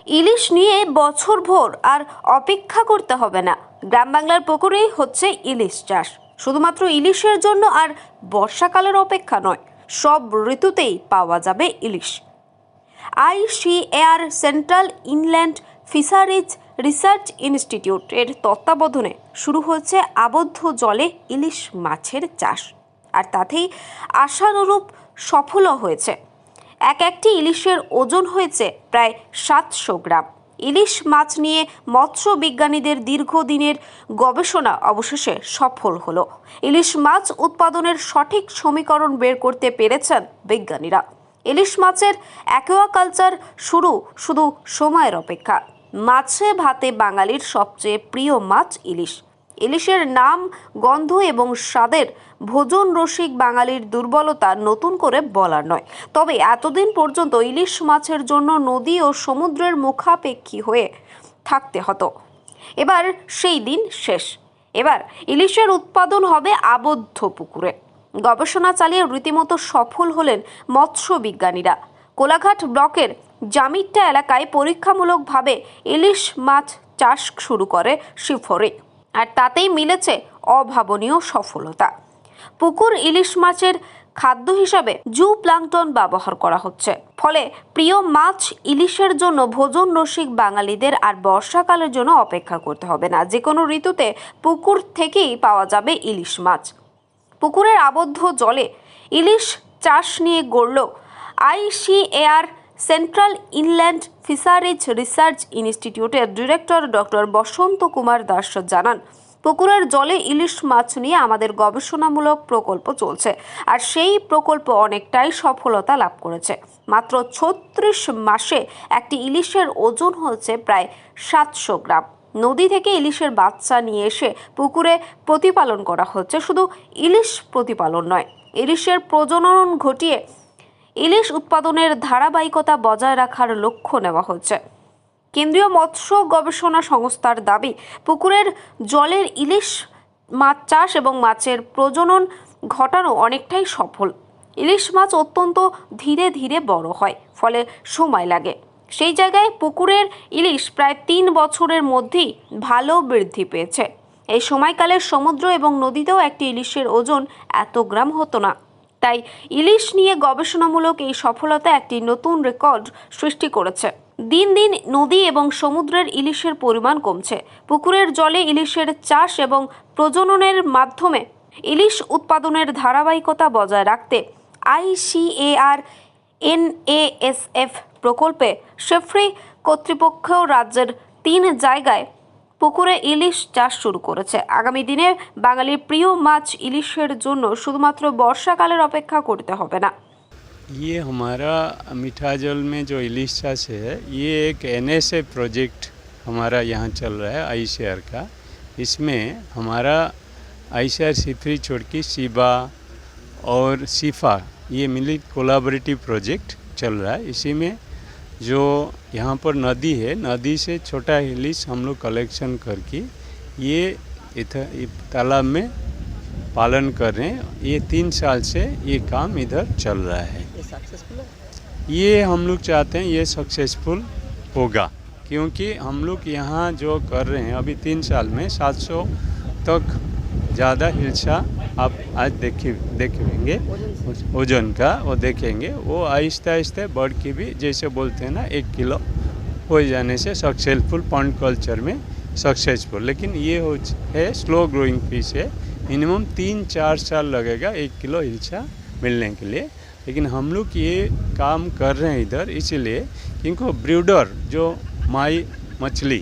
ইলিশ নিয়ে বছরভর আর অপেক্ষা করতে হবে না। গ্রাম বাংলার পুকুরেই হচ্ছে ইলিশ চাষ। শুধুমাত্র ইলিশের জন্য আর বর্ষাকালের অপেক্ষা নয়, সব ঋতুতেই পাওয়া যাবে ইলিশ। ICAR central inland fisheries research institute এর তত্ত্বাবধানে শুরু হয়েছে আবদ্ধ জলে ইলিশ মাছের চাষ, আর তাতেই আশানুরূপ সফলও হয়েছে। একটি ইলিশের ওজন হয়েছে প্রায় 700 গ্রাম। ইলিশ মাছ নিয়ে মৎস্য বিজ্ঞানীদের দীর্ঘদিনের গবেষণা অবশেষে সফল হলো। ইলিশ মাছ উৎপাদনের সঠিক সমীকরণ বের করতে পেরেছেন বিজ্ঞানীরা। ইলিশ মাছের অ্যাকোয়াকালচার শুধু সময়ের অপেক্ষা। মাছে ভাতে বাঙালির সবচেয়ে প্রিয় মাছ ইলিশ। ইলিশের নাম, গন্ধ এবং স্বাদের ভোজন রসিক বাঙালির দুর্বলতা নতুন করে বলার নয়। তবে এতদিন পর্যন্ত ইলিশ মাছের জন্য নদী ও সমুদ্রের মুখাপেক্ষী হয়ে থাকতে হতো। এবার সেই দিন শেষ। এবার ইলিশের উৎপাদন হবে আবদ্ধ পুকুরে। গবেষণা চালিয়ে রীতিমতো সফল হলেন মৎস্য বিজ্ঞানীরা। কোলাঘাট ব্লকের জামিট্টা এলাকায় পরীক্ষামূলকভাবে ইলিশ মাছ চাষ শুরু করে শিফরে, আর তাতেই মিলেছে অভাবনীয় সফলতা। পুকুর ইলিশ মাছের খাদ্য হিসাবে জু প্লাঙ্কটন ব্যবহার করা হচ্ছে। ফলে প্রিয় মাছ ইলিশের জন্য ভোজন রসিক বাঙালিদের আর বর্ষাকালের জন্য অপেক্ষা করতে হবে না। যে কোনো ঋতুতে পুকুর থেকেই পাওয়া যাবে ইলিশ মাছ। পুকুরের আবদ্ধ জলে ইলিশ চাষ নিয়ে গড়ল ICAR central inland fisheries research ইনস্টিটিউটের ডিরেক্টর ডক্টর বসন্ত কুমার দাস জানান, পুকুরের জলে ইলিশ মাছ নিয়ে আমাদের গবেষণামূলক প্রকল্প চলছে, আর সেই প্রকল্প অনেকটাই সফলতা লাভ করেছে। মাত্র 36 মাসে একটি ইলিশের ওজন হচ্ছে প্রায় 700 গ্রাম। নদী থেকে ইলিশের বাচ্চা নিয়ে এসে পুকুরে প্রতিপালন করা হচ্ছে। শুধু ইলিশ প্রতিপালন নয়, ইলিশের প্রজনন ঘটিয়ে ইলিশ উৎপাদনের ধারাবাহিকতা বজায় রাখার লক্ষ্য নেওয়া হচ্ছে। কেন্দ্রীয় মৎস্য গবেষণা সংস্থার দাবি, পুকুরের জলের ইলিশ মাছ চাষ এবং মাছের প্রজনন ঘটানো অনেকটাই সফল। ইলিশ মাছ অত্যন্ত ধীরে ধীরে বড় হয়, ফলে সময় লাগে। সেই জায়গায় পুকুরের ইলিশ প্রায় 3 বছরের মধ্যেই ভালো বৃদ্ধি পেয়েছে। এই সময়কালে সমুদ্র এবং নদীতেও একটি ইলিশের ওজন এত গ্রাম হতো না। তাই ইলিশ নিয়ে গবেষণামূলক এই সফলতা একটি নতুন রেকর্ড সৃষ্টি করেছে। দিন দিন নদী এবং সমুদ্রের ইলিশের পরিমাণ কমছে। পুকুরের জলে ইলিশের চাষ এবং প্রজননের মাধ্যমে ইলিশ উৎপাদনের ধারাবাহিকতা বজায় রাখতে ICAR NASF প্রকল্পে শেফরি কর্তৃপক্ষ রাজ্যের 3 জায়গায় পুকুরে ইলিশ চাষ শুরু করেছে। আগামী দিনে বাঙালির প্রিয় মাছ ইলিশের জন্য শুধুমাত্র বর্ষাকালের অপেক্ষা করতে হবে না। ये हमारा मीठा जल में जो इलिश चाष है, ये एक NSF प्रोजेक्ट हमारा यहाँ चल रहा है ICAR का। इसमें हमारा ICAR सिफरी चुड़की सीबा और सीफा ये मिली कोलाबरेटिव प्रोजेक्ट चल रहा है। इसी में जो यहाँ पर नदी है, नदी से छोटा इलिश हम लोग कलेक्शन करके ये तालाब में पालन कर रहे हैं। ये 3 साल से ये काम इधर चल रहा है। ये हम लोग चाहते हैं ये सक्सेसफुल होगा, क्योंकि हम लोग यहाँ जो कर रहे हैं अभी 3 साल में 700 तक ज़्यादा हिल्सा आप आज देखेंगे ओजन का, वो देखेंगे। वो आहिस्ते आहिस्ते बढ़ के भी जैसे बोलते हैं ना 1 किलो हो जाने से सक्सेसफुल पॉन्ड कल्चर में सक्सेसफुल। लेकिन ये है स्लो ग्रोइंग फिश है, मिनिमम 3-4 साल लगेगा 1 किलो हिल्सा मिलने के लिए। लेकिन हम लोग ये काम कर रहे हैं इधर इसलिए क्योंकि ब्रीडर जो माई मछली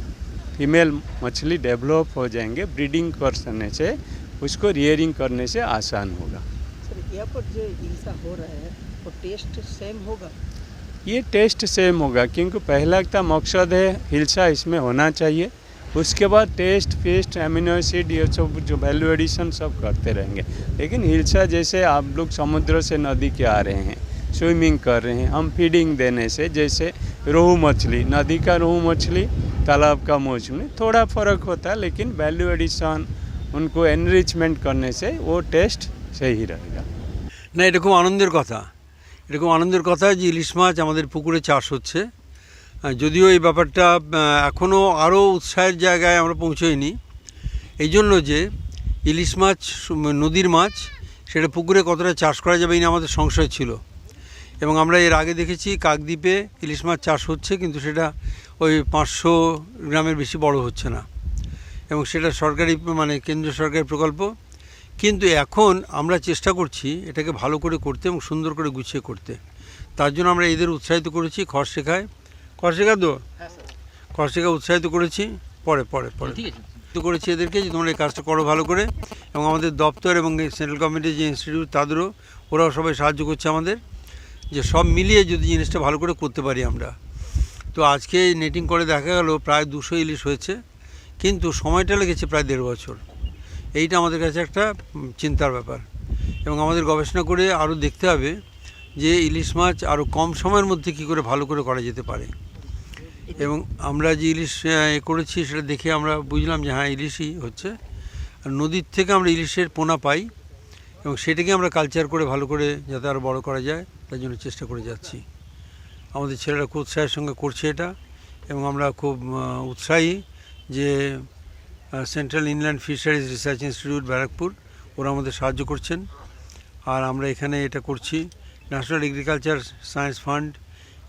फीमेल मछली डेवलप हो जाएंगे, ब्रीडिंग करने से उसको रियरिंग करने से आसान होगा। सर, यहाँ पर जो हिल्सा हो रहा है वो टेस्ट सेम होगा? ये टेस्ट सेम होगा, क्योंकि पहला का मकसद है हिल्सा इसमें होना चाहिए। उसके बाद टेस्ट, पेस्ट, एमिनो एसिड ये सब जो वैल्यू एडिशन सब करते रहेंगे। लेकिन हिल्सा जैसे आप लोग समुद्र से नदी के आ रहे हैं, स्विमिंग कर रहे हैं, हम फीडिंग देने से, जैसे रोहू मछली, नदी का रोहू मछली, तालाब का मछली, थोड़ा फ़र्क होता है, लेकिन वैल्यू एडिशन उनको एनरिचमेंट करने से वो टेस्ट सही रहेगा। না, এটা খুব আনন্দের কথা। এটা খুব আনন্দের কথা যে ইলিশ মাছ আমাদের পুকুরে চাষ হচ্ছে। যদিও এই ব্যাপারটা এখনও আরও উৎসাহের জায়গায় আমরা পৌঁছইনি, এই জন্য যে ইলিশ মাছ নদীর মাছ সেটা পুকুরে কতটা চাষ করা যাবে এই নিয়ে আমাদের সংশয় ছিল। এবং আমরা এর আগে দেখেছি কাকদ্বীপে ইলিশ মাছ চাষ হচ্ছে, কিন্তু সেটা ওই 500 গ্রামের বেশি বড় হচ্ছে না, এবং সেটা সরকারি মানে কেন্দ্রীয় সরকারি প্রকল্প। কিন্তু এখন আমরা চেষ্টা করছি এটাকে ভালো করে করতে এবং সুন্দর করে গুছিয়ে করতে। তার জন্য আমরা এদের উৎসাহিত করেছি, খড়শেখায় উৎসাহিত করেছি, পরে করেছি এদেরকে যে তোমরা এই কাজটা করো ভালো করে। এবং আমাদের দপ্তর এবং সেন্ট্রাল গভর্নমেন্টের যে ইনস্টিটিউট তাদেরও ওরাও সবাই সাহায্য করছে আমাদের, যে সব মিলিয়ে যদি জিনিসটা ভালো করে করতে পারি আমরা। তো আজকে নেটিং করে দেখা গেল প্রায় 200 ইলিশ হয়েছে, কিন্তু সময়টা লেগেছে প্রায় 1.5 বছর। এইটা আমাদের কাছে একটা চিন্তার ব্যাপার, এবং আমাদের গবেষণা করে আরও দেখতে হবে যে ইলিশ মাছ আরও কম সময়ের মধ্যে কী করে ভালো করে করা যেতে পারে। এবং আমরা যে ইলিশ করেছি সেটা দেখে আমরা বুঝলাম যে হ্যাঁ ইলিশই হচ্ছে, আর নদীর থেকে আমরা ইলিশের পোনা পাই এবং সেটাকে আমরা কালচার করে ভালো করে যাতে আরও বড় করা যায় তার জন্য চেষ্টা করে যাচ্ছি। আমাদের ছেলেরা খুব উৎসাহের সঙ্গে করছে এটা, এবং আমরা খুব উৎসাহী যে central inland fisheries research institute Barrackpore ওরা আমাদের সাহায্য করছেন। আর আমরা এখানে এটা করছি national agriculture science fund,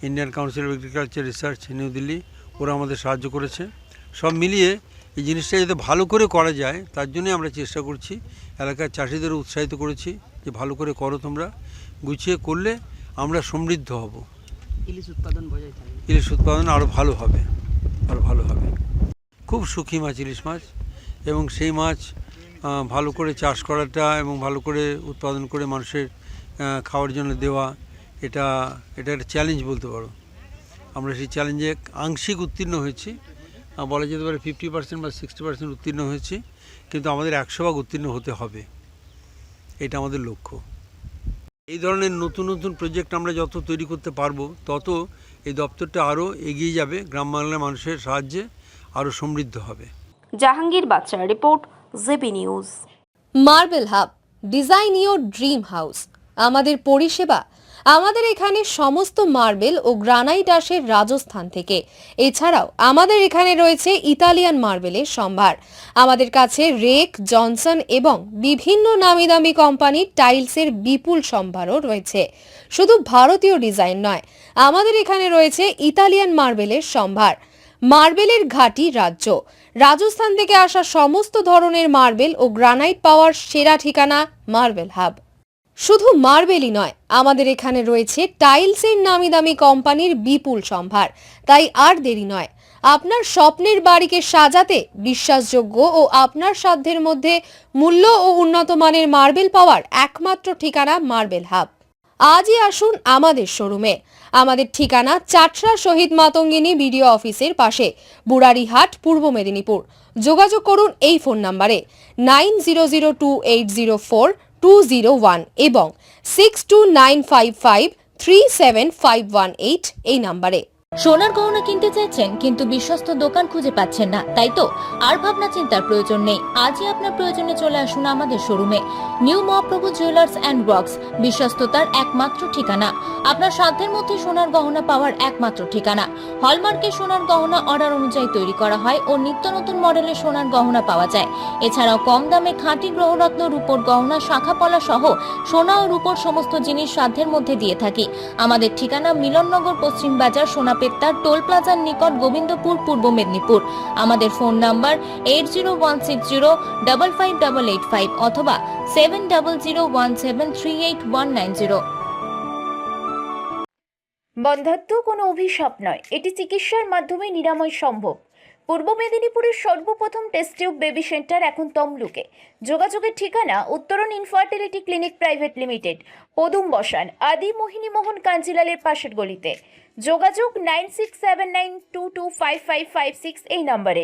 Indian council of agriculture research new Delhi ওরা আমাদের সাহায্য করেছে। সব মিলিয়ে এই জিনিসটা যাতে ভালো করে করা যায় তার জন্যই আমরা চেষ্টা করছি। এলাকার চাষিদেরও উৎসাহিত করেছি যে ভালো করে করো তোমরা, গুছিয়ে করলে আমরা সমৃদ্ধ হব, ইলিশ উৎপাদন বজায় থাকবে, ইলিশ উৎপাদন আরও ভালো হবে। খুব সুখী মাছ ইলিশ মাছ, এবং সেই মাছ ভালো করে চাষ করাটা এবং ভালো করে উৎপাদন করে মানুষের খাওয়ার জন্য দেওয়া, এটা একটা চ্যালেঞ্জ বলতে পারো। আমরা সেই চ্যালেঞ্জে আংশিক উত্তীর্ণ হয়েছি, বলা যেতে পারে 50% বা 60% উত্তীর্ণ হয়েছি, কিন্তু আমাদের 100% উত্তীর্ণ হতে হবে, এটা আমাদের লক্ষ্য। এই ধরনের নতুন নতুন প্রজেক্ট আমরা যত তৈরি করতে পারবো তত এই দপ্তরটা আরও এগিয়ে যাবে, গ্রাম বাংলার মানুষের সাহায্যে আরও সমৃদ্ধ হবে। জাহাঙ্গীর বাচ্চার report, JB news. Marble hub, design your dream house. আমাদের পরিষেবা, আমাদের এখানে সমস্ত মার্বেল ও গ্রানাইট আসে রাজস্থান থেকে। এছাড়াও আমাদের এখানে রয়েছে ইতালিয়ান মার্বেলের সম্ভার। আমাদের কাছে রেক, জনসন এবং বিভিন্ন নামি দামি কোম্পানির টাইলসের বিপুল সম্ভারও রয়েছে। শুধু ভারতীয় ডিজাইন নয়, আমাদের এখানে রয়েছে ইতালিয়ান মার্বেলের সম্ভার। মার্বেলের ঘাঁটি রাজ্য, রাজস্থান থেকে আসা সমস্ত ধরনের মার্বেল ও গ্রানাইট পাওয়ার সেরা ঠিকানা মার্বেল হাব। শুধু মার্বেলই নয়, আমাদের এখানে রয়েছে টাইলসের নামি দামি কোম্পানির বিপুল সম্ভার। তাই আর দেরি নয়, আপনার স্বপ্নের বাড়িকে সাজাতে বিশ্বাসযোগ্য ও আপনার সাধ্যের মধ্যে মূল্য ও উন্নত মানের মার্বেল পাওয়ার একমাত্র ঠিকানা মার্বেল হাব। আজই আসুন আমাদের শোরুমে। আমাদের ঠিকানা চাটরা শহীদ মাতঙ্গিনী বিডিও অফিসের পাশে, বুড়ারিহাট, পূর্ব মেদিনীপুর। যোগাযোগ করুন এই ফোন নম্বরে 9002804201 এবং 6295537518 এই নম্বরে। সোনার গহনা কিনতে চাইছেন কিন্তু বিশ্বস্ত দোকান খুঁজে পাচ্ছেন না, তাই তো আর ভাবনা চিন্তার প্রয়োজন নেই। আজই আপনার প্রয়োজনে চলে আসুন আমাদের শোরুমে। New Mahaprabhu jewellers and works, বিশ্বস্ততার একমাত্র ঠিকানা। আপনার সাধ্যের মধ্যে সোনার গহনা পাওয়ার একমাত্র ঠিকানা। হলমার্কের সোনার গহনা অর্ডার অনুযায়ী তৈরি করা হয় ও নিত্য নতুন মডেলের সোনার গহনা পাওয়া যায়। এছাড়াও কম দামে খাঁটি গ্রহরত্ন, রূপোর গহনা, শাখাপলা সহ সোনা ও রূপোর সমস্ত জিনিস সাধ্যের মধ্যে দিয়ে থাকি। আমাদের ঠিকানা মিলননগর, পশ্চিম বাজার, সোনাপেত্তার টোল প্লাজার নিকট, গোবিন্দপুর, পূর্ব মেদিনীপুর। আমাদের ফোন নাম্বার 8016055885 অথবা 7001738190। বন্ধ্যাত্ব কোনো অভিশাপ নয়, এটি চিকিৎসার মাধ্যমে নিরাময় সম্ভব। পূর্ব মেদিনীপুরের সর্বপ্রথম টেস্ট টিউব বেবি সেন্টার এখন তমলুকে। যোগাযোগের ঠিকানা উত্তরণ ইনফার্টিলিটি ক্লিনিক প্রাইভেট লিমিটেড, পদুম বসান, আদি মোহিনী মোহন কাঞ্জিলালের পাশের গলিতে। যোগাযোগ 9679225556 এই নম্বরে।